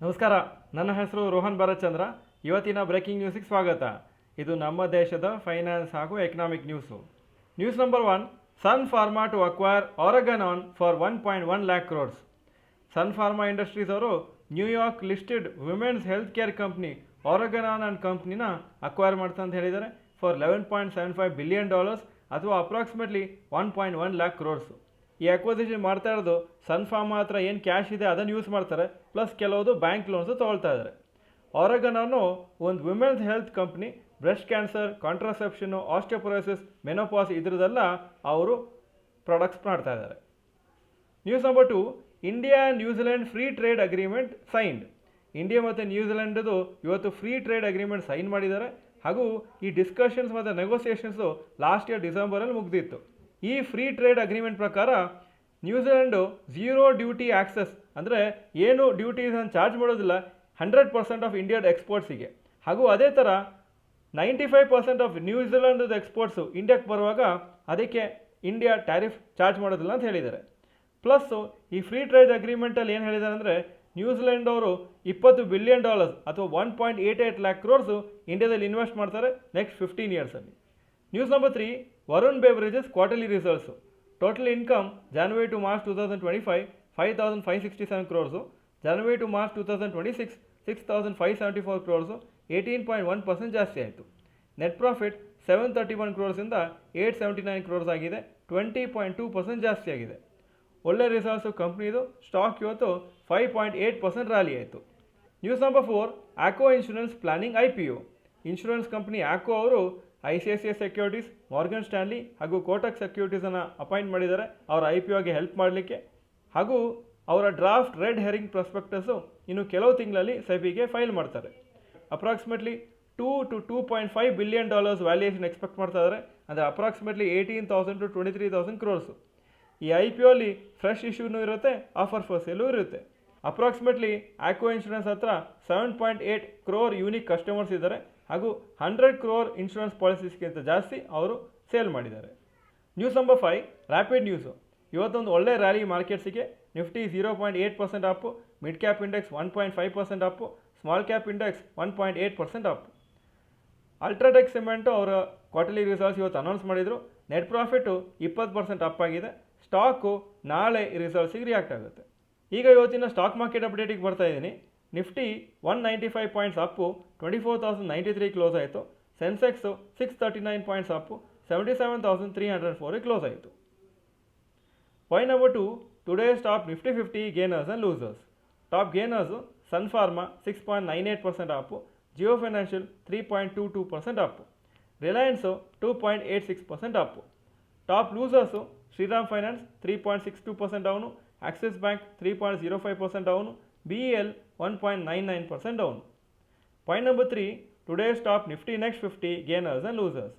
ನಮಸ್ಕಾರ. ನನ್ನ ಹೆಸರು ರೋಹನ್ ಭರತ್ಚಂದ್ರ. ಇವತ್ತಿನ ಬ್ರೇಕಿಂಗ್ ನ್ಯೂಸಿಗೆ ಸ್ವಾಗತ. ಇದು ನಮ್ಮ ದೇಶದ ಫೈನಾನ್ಸ್ ಹಾಗೂ economic news. News number 1, Sun Pharma to acquire Organon for 1.1 lakh crores. Sun Pharma Industries ಅವರು New York listed women's health care company Organon and ಕಂಪ್ನಿನ ಅಕ್ವೈರ್ ಮಾಡ್ತಾ ಅಂತ ಹೇಳಿದ್ದಾರೆ ಫಾರ್ $11.75 billion ಅಥವಾ ಅಪ್ರಾಕ್ಸಿಮೇಟ್ಲಿ 1.1 lakh crores. ಈ ಅಕ್ವಸಿಷನ್ ಮಾಡ್ತಾ ಇರೋದು ಸನ್ ಫಾರ್ಮಾ ಹತ್ರ ಏನು ಕ್ಯಾಶ್ ಇದೆ ಅದನ್ನು ಯೂಸ್ ಮಾಡ್ತಾರೆ, ಪ್ಲಸ್ ಕೆಲವುದು ಬ್ಯಾಂಕ್ ಲೋನ್ಸು ತೊಗೊಳ್ತಾ ಇದ್ದಾರೆ. ಆರಗನಾನು ಒಂದು women's health company, breast cancer, contraception, osteoporosis, menopause ಇದರದೆಲ್ಲ ಅವರು ಪ್ರಾಡಕ್ಟ್ಸ್ ಮಾಡ್ತಾ ಇದ್ದಾರೆ. News number 2, India New Zealand free trade agreement signed. India ಮತ್ತು ನ್ಯೂಜಿಲೆಂಡದು ಇವತ್ತು ಫ್ರೀ ಟ್ರೇಡ್ ಅಗ್ರಿಮೆಂಟ್ ಸೈನ್ ಮಾಡಿದ್ದಾರೆ. ಹಾಗೂ ಈ ಡಿಸ್ಕಷನ್ಸ್ ಮತ್ತು ನೆಗೋಸಿಯೇಷನ್ಸು ಲಾಸ್ಟ್ ಇಯರ್ ಡಿಸೆಂಬರಲ್ಲಿ ಮುಗಿದಿತ್ತು. ಈ ಫ್ರೀ ಟ್ರೇಡ್ ಅಗ್ರಿಮೆಂಟ್ ಪ್ರಕಾರ ನ್ಯೂಜಿಲೆಂಡು ಝೀರೋ ಡ್ಯೂಟಿ ಆಕ್ಸೆಸ್, ಅಂದರೆ ಏನು ಡ್ಯೂಟೀಸನ್ನು ಚಾರ್ಜ್ ಮಾಡೋದಿಲ್ಲ 100% ಆಫ್ ಇಂಡಿಯಾದ ಎಕ್ಸ್ಪೋರ್ಟ್ಸಿಗೆ. ಹಾಗೂ ಅದೇ ಥರ 95% ಆಫ್ ನ್ಯೂಜಿಲೆಂಡದ ಎಕ್ಸ್ಪೋರ್ಟ್ಸು ಇಂಡಿಯಾಕ್ಕೆ ಬರುವಾಗ ಅದಕ್ಕೆ ಇಂಡಿಯಾ ಟ್ಯಾರಿಫ್ ಚಾರ್ಜ್ ಮಾಡೋದಿಲ್ಲ ಅಂತ ಹೇಳಿದ್ದಾರೆ. ಪ್ಲಸ್ಸು ಈ ಫ್ರೀ ಟ್ರೇಡ್ ಅಗ್ರಿಮೆಂಟಲ್ಲಿ ಏನು ಹೇಳಿದ್ದಾರೆ ಅಂದರೆ ನ್ಯೂಜಿಲೆಂಡ್ ಅವರು $20 billion ಅಥವಾ 1.88 lakh crores ಇಂಡಿಯಾದಲ್ಲಿ ಇನ್ವೆಸ್ಟ್ ಮಾಡ್ತಾರೆ ನೆಕ್ಸ್ಟ್ 15 yearsಲ್ಲಿ. News number 3, Varun beverages quarterly results. Total income ಜನವರಿ ಟು ಮಾರ್ಚ್ 2025 5,567 crores, ಜನವರಿ ಟು ಮಾರ್ಚ್ 2026 6,574 crores, 18.1% ಜಾಸ್ತಿ ಆಯಿತು. ನೆಟ್ ಪ್ರಾಫಿಟ್ 731 crores ಇಂದ 879 crores ಆಗಿದೆ, 20.2% ಜಾಸ್ತಿ ಆಗಿದೆ. ಒಳ್ಳೆ ರಿಸಲ್ಟ್ಸು ಕಂಪ್ನಿದು. ಸ್ಟಾಕ್ ಇವತ್ತು 5.8% ರ್ಯಾಲಿ ಆಯಿತು. News number 4, Acko insurance planning IPO. Insurance company Acko ಅವರು ICICI ಸೆಕ್ಯೂರಿಟೀಸ್, ಮಾರ್ಗನ್ ಸ್ಟ್ಯಾನ್ಲಿ ಹಾಗೂ ಕೋಟಕ್ ಸೆಕ್ಯೂರಿಟೀಸನ್ನು ಅಪಾಯಿಂಟ್ ಮಾಡಿದ್ದಾರೆ ಅವರ IPOಗೆ ಹೆಲ್ಪ್ ಮಾಡಲಿಕ್ಕೆ. ಹಾಗೂ ಅವರ ಡ್ರಾಫ್ಟ್ ರೆಡ್ ಹೆರಿಂಗ್ ಪ್ರಾಸ್ಪೆಕ್ಟಸ್ಸು ಇನ್ನು ಕೆಲವು ತಿಂಗಳಲ್ಲಿ ಸೆಬಿಗೆ ಫೈಲ್ ಮಾಡ್ತಾರೆ. Approximately $2 to $2.5 billion valuation expect ಮಾಡ್ತಾ ಇದ್ದಾರೆ, ಅಂದರೆ ಅಪ್ರಾಕ್ಸಿಮೇಟ್ಲಿ 18,000 to 23,000 crores. ಈ IPO ಅಲ್ಲಿ ಫ್ರೆಶ್ ಇಶ್ಯೂನೂ ಇರುತ್ತೆ, ಆಫರ್ ಫಾರ್ ಸೇಲೂ ಇರುತ್ತೆ. ಅಪ್ರಾಕ್ಸಿಮೇಟ್ಲಿ ಆ್ಯಕೋ ಇನ್ಶೂರೆನ್ಸ್ ಹತ್ರ 7.8 crore ಯೂನಿಕ್ ಕಸ್ಟಮರ್ಸ್ ಇದ್ದಾರೆ ಹಾಗೂ 100 crore ಇನ್ಶೂರೆನ್ಸ್ ಪಾಲಿಸೀಸ್ಗಿಂತ ಜಾಸ್ತಿ ಅವರು ಸೇಲ್ ಮಾಡಿದ್ದಾರೆ. News number 5, rapid news. ಇವತ್ತೊಂದು ಒಳ್ಳೆ ರ್ಯಾಲಿ ಮಾರ್ಕೆಟ್ಸಿಗೆ. Nifty 0.8% up, mid cap index 1.5% up, small cap index 1.8% up. UltraTech cement ಅವರ ಕ್ವಾರ್ಟರ್ಲಿ ರಿಸಲ್ಟ್ಸ್ ಇವತ್ತು ಅನೌನ್ಸ್ ಮಾಡಿದರು. ನೆಟ್ ಪ್ರಾಫಿಟು 20% ಅಪ್ ಆಗಿದೆ. ಸ್ಟಾಕು ನಾಳೆ ರಿಸಲ್ಟ್ಸಿಗೆ ರಿಯಾಕ್ಟ್ ಆಗುತ್ತೆ. ಈಗ ಇವತ್ತಿನ ಸ್ಟಾಕ್ ಮಾರ್ಕೆಟ್ ಅಪ್ಡೇಟಿಗೆ ಬರ್ತಾ ಇದ್ದೀನಿ. ನಿಫ್ಟಿ 195 ಪಾಯಿಂಟ್ಸ್ ಅಪ್ಪು, 24,093 ಕ್ಲೋಸ್ ಆಯಿತು. ಸೆನ್ಸೆಕ್ಸು 639 ಪಾಯಿಂಟ್ಸ್ ಅಪ್ಪು, 77,304 ಕ್ಲೋಸ್ ಆಯಿತು. Point number 2, today's top Nifty 50 gainers and losers. Top gainers Sun Pharma 6.98% up, Jio Financial 3.22% up, Reliance 2.86% up. Top losers Shriram Finance 3.62% down, Axis Bank 3.05% down, BEL 1.99% down. Point number 3, today's top Nifty next 50 gainers and losers.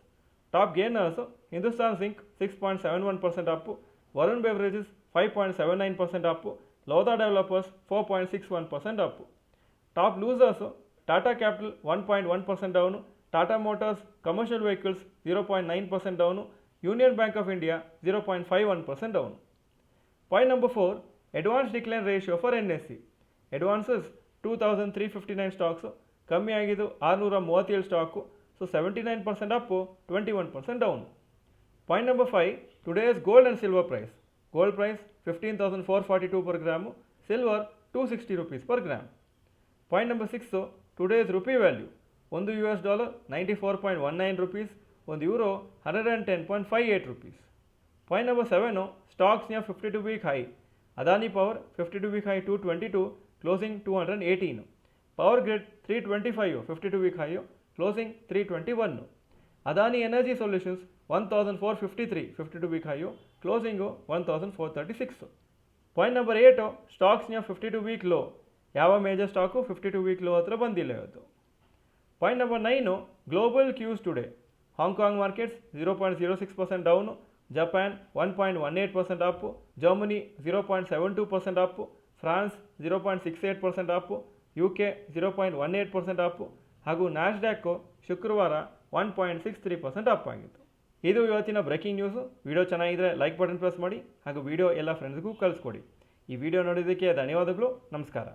Top gainers Hindustan Zinc 6.71% up, Varun Beverages 5.79% up, Lodha developers 4.61% up. Top losers Tata Capital 1.1% down, Tata Motors Commercial Vehicles 0.9% down, Union Bank of India 0.51% down. Point number 4, advance decline ratio for NSE. Advances 2,359 stocks, ಕಮ್ಮಿ ಆಗಿದ್ದು 637 stock. So 79% up, 21% down. Point number 5, today's gold and silver price. Gold price 15,442 per gram, silver $260 per gram. Point number 6, today's rupee value. $1 94.19 rupees, €1 110.58 rupees. Point number 7, stocks near 52-week high. Adani power 52-week high 222, closing 218. Power grid 325 52-week high, closing 321. Adani energy solutions 1,453 52-week high, closing 1,436. Point number 8, stocks near 52-week low. ಯಾವ major stock 52-week low ಹತ್ರ ಬಂದಿಲ್ಲ ಇವತ್ತು. Point number 9, global Qs today. Hong Kong markets 0.06% down, Japan 1.18% Appu, Germany 0.72% Appu, France 0.68% Appu, UK 0.18% Appu ಹಾಗೂ ನ್ಯಾಸ್ಡ್ಯಾಕು ಶುಕ್ರವಾರ 1.63% up ಆಗಿತ್ತು. ಇದು ಇವತ್ತಿನ breaking news. Video ಚೆನ್ನಾಗಿದ್ದರೆ ಲೈಕ್ ಬಟನ್ ಪ್ರೆಸ್ ಮಾಡಿ ಹಾಗೂ ವಿಡಿಯೋ ಎಲ್ಲ ಫ್ರೆಂಡ್ಸ್ಗೂ ಕಳಿಸ್ಕೊಡಿ. ಈ ವಿಡಿಯೋ ನೋಡಿದ್ದಕ್ಕೆ ಧನ್ಯವಾದಗಳು. ನಮಸ್ಕಾರ.